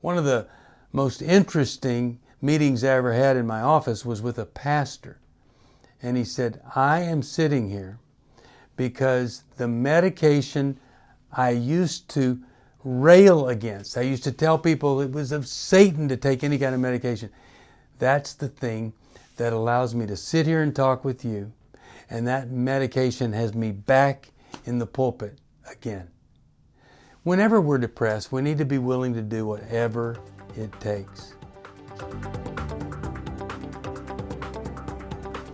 One of the most interesting meetings I ever had in my office was with a pastor. And he said, I am sitting here because the medication I used to rail against, I used to tell people it was of Satan to take any kind of medication. That's the thing that allows me to sit here and talk with you. And that medication has me back in the pulpit again. Whenever we're depressed, we need to be willing to do whatever it takes.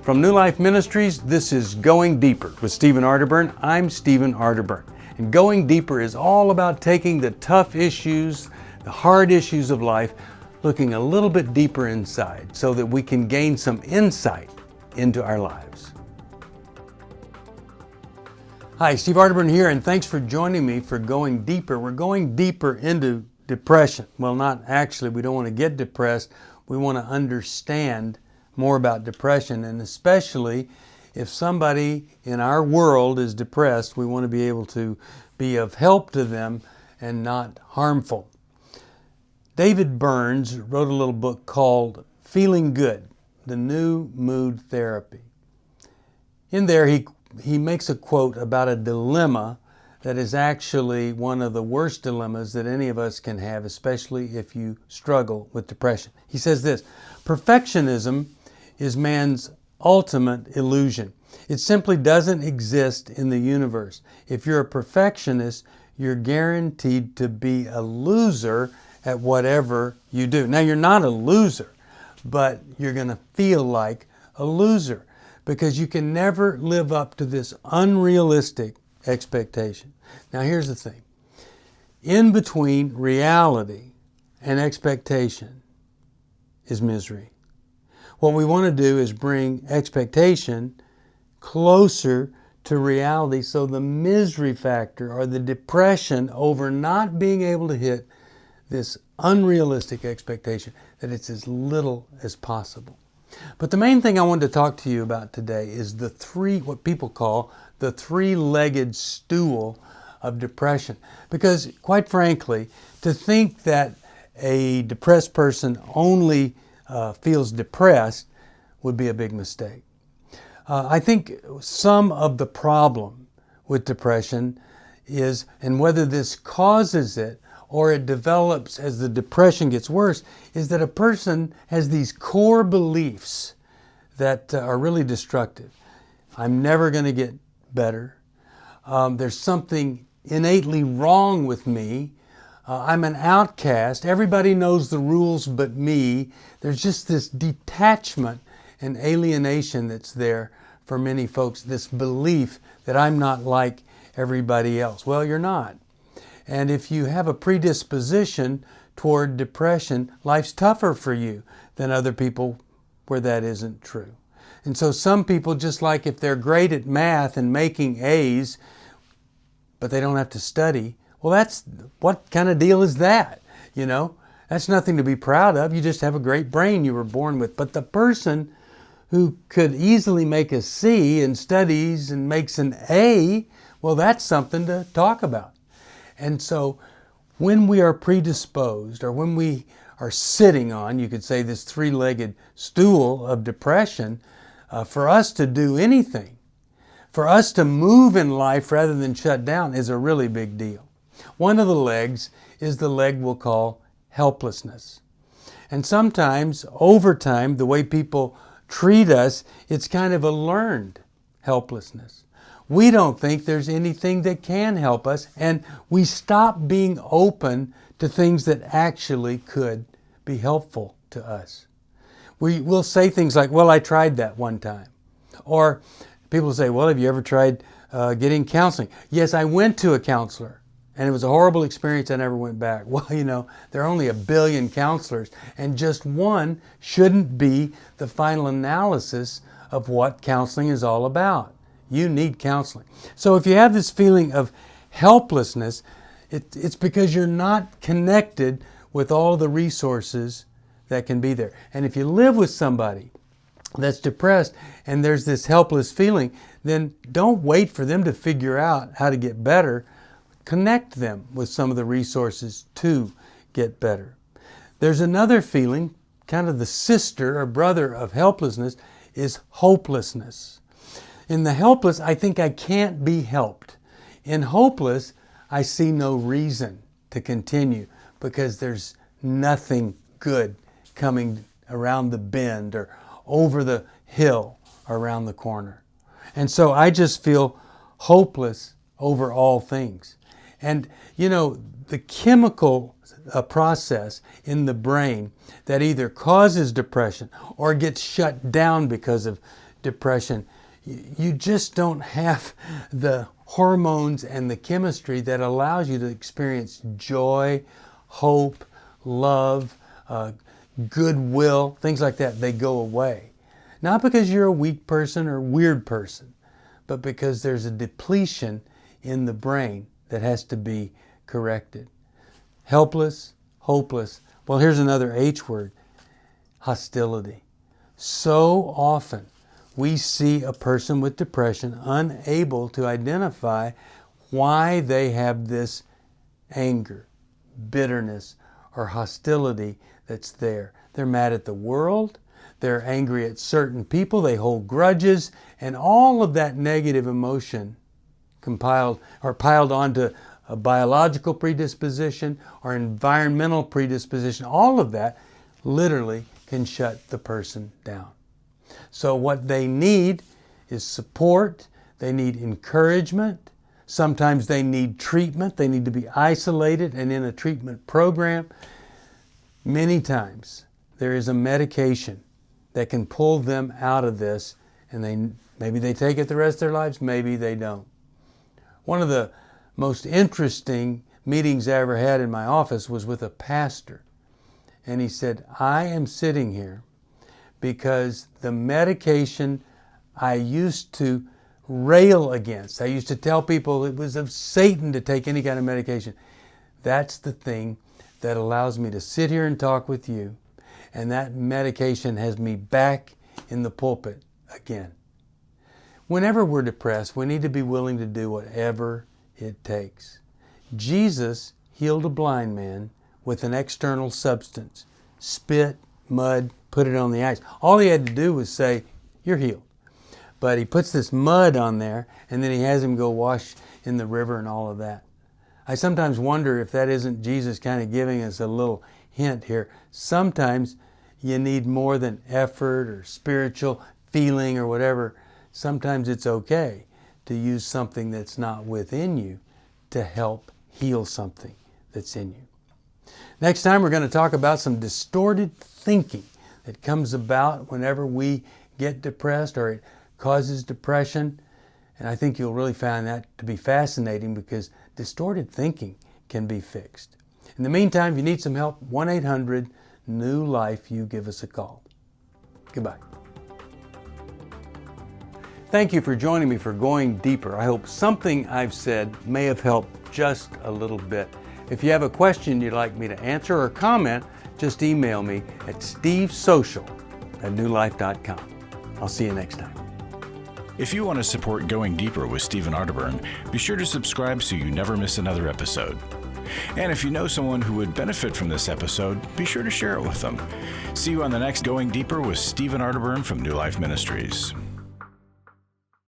From New Life Ministries, this is Going Deeper with Stephen Arterburn. I'm Stephen Arterburn. And Going Deeper is all about taking the tough issues, the hard issues of life, looking a little bit deeper inside so that we can gain some insight into our lives. Hi, Steve Arterburn here, and thanks for joining me for Going Deeper. We're going deeper into depression. Well, not actually. We don't want to get depressed. We want to understand more about depression, and especially if somebody in our world is depressed, we want to be able to be of help to them and not harmful. David Burns wrote a little book called Feeling Good, The New Mood Therapy. In there, he makes a quote about a dilemma that is actually one of the worst dilemmas that any of us can have, especially if you struggle with depression. He says this: perfectionism is man's ultimate illusion. It simply doesn't exist in the universe. If you're a perfectionist, you're guaranteed to be a loser at whatever you do. Now, you're not a loser, but you're going to feel like a loser because you can never live up to this unrealistic expectation. Now, here's the thing. In between reality and expectation is misery. What we want to do is bring expectation closer to reality so the misery factor or the depression over not being able to hit this unrealistic expectation, that it's as little as possible. But the main thing I wanted to talk to you about today is what people call the three-legged stool of depression. Because quite frankly, to think that a depressed person only feels depressed would be a big mistake. I think some of the problem with depression is, and whether this causes it or it develops as the depression gets worse, is that a person has these core beliefs that are really destructive. I'm never going to get better. There's something innately wrong with me. I'm an outcast. Everybody knows the rules but me. There's just this detachment and alienation that's there for many folks, this belief that I'm not like everybody else. Well, you're not. And if you have a predisposition toward depression, life's tougher for you than other people where that isn't true. And so some people, just like if they're great at math and making A's, but they don't have to study, well, what kind of deal is that? You know, that's nothing to be proud of. You just have a great brain you were born with. But the person who could easily make a C in studies and makes an A, well, that's something to talk about. And so when we are predisposed, or when we are sitting on, you could say, this three-legged stool of depression, for us to do anything, for us to move in life rather than shut down, is a really big deal. One of the legs is the leg we'll call helplessness. And sometimes, over time, the way people treat us, it's kind of a learned helplessness. We don't think there's anything that can help us, and we stop being open to things that actually could be helpful to us. We'll say things like, well, I tried that one time. Or people say, well, have you ever tried getting counseling? Yes, I went to a counselor, and it was a horrible experience. I never went back. Well, you know, there are only 1 billion counselors, and just one shouldn't be the final analysis of what counseling is all about. You need counseling. So if you have this feeling of helplessness, it's because you're not connected with all the resources that can be there. And if you live with somebody that's depressed and there's this helpless feeling, then don't wait for them to figure out how to get better. Connect them with some of the resources to get better. There's another feeling, kind of the sister or brother of helplessness, is hopelessness. In the helpless, I think I can't be helped. In hopeless, I see no reason to continue because there's nothing good coming around the bend or over the hill or around the corner. And so I just feel hopeless over all things. And you know, the chemical process in the brain that either causes depression or gets shut down because of depression, you just don't have the hormones and the chemistry that allows you to experience joy, hope, love, goodwill, things like that. They go away. Not because you're a weak person or weird person, but because there's a depletion in the brain that has to be corrected. Helpless, hopeless. Well, here's another H word, hostility. So often we see a person with depression unable to identify why they have this anger, bitterness, or hostility that's there. They're mad at the world. They're angry at certain people. They hold grudges. And all of that negative emotion piled onto a biological predisposition or environmental predisposition, all of that literally can shut the person down. So what they need is support. They need encouragement. Sometimes they need treatment. They need to be isolated and in a treatment program. Many times there is a medication that can pull them out of this, and maybe they take it the rest of their lives, maybe they don't. One of the most interesting meetings I ever had in my office was with a pastor. And he said, I am sitting here because the medication I used to rail against, I used to tell people it was of Satan to take any kind of medication. That's the thing that allows me to sit here and talk with you. And that medication has me back in the pulpit again. Whenever we're depressed, we need to be willing to do whatever it takes. Jesus healed a blind man with an external substance. Spit, mud, put it on the ice. All he had to do was say, you're healed. But he puts this mud on there, and then he has him go wash in the river and all of that. I sometimes wonder if that isn't Jesus kind of giving us a little hint here. Sometimes you need more than effort or spiritual feeling or whatever. Sometimes it's okay to use something that's not within you to help heal something that's in you. Next time we're going to talk about some distorted thinking that comes about whenever we get depressed or it causes depression. And I think you'll really find that to be fascinating because distorted thinking can be fixed. In the meantime, if you need some help, 1-800-NEW-LIFE, you give us a call. Goodbye. Thank you for joining me for Going Deeper. I hope something I've said may have helped just a little bit. If you have a question you'd like me to answer or comment, just email me at stevesocial@newlife.com. I'll see you next time. If you want to support Going Deeper with Stephen Arterburn, be sure to subscribe so you never miss another episode. And if you know someone who would benefit from this episode, be sure to share it with them. See you on the next Going Deeper with Stephen Arterburn from New Life Ministries.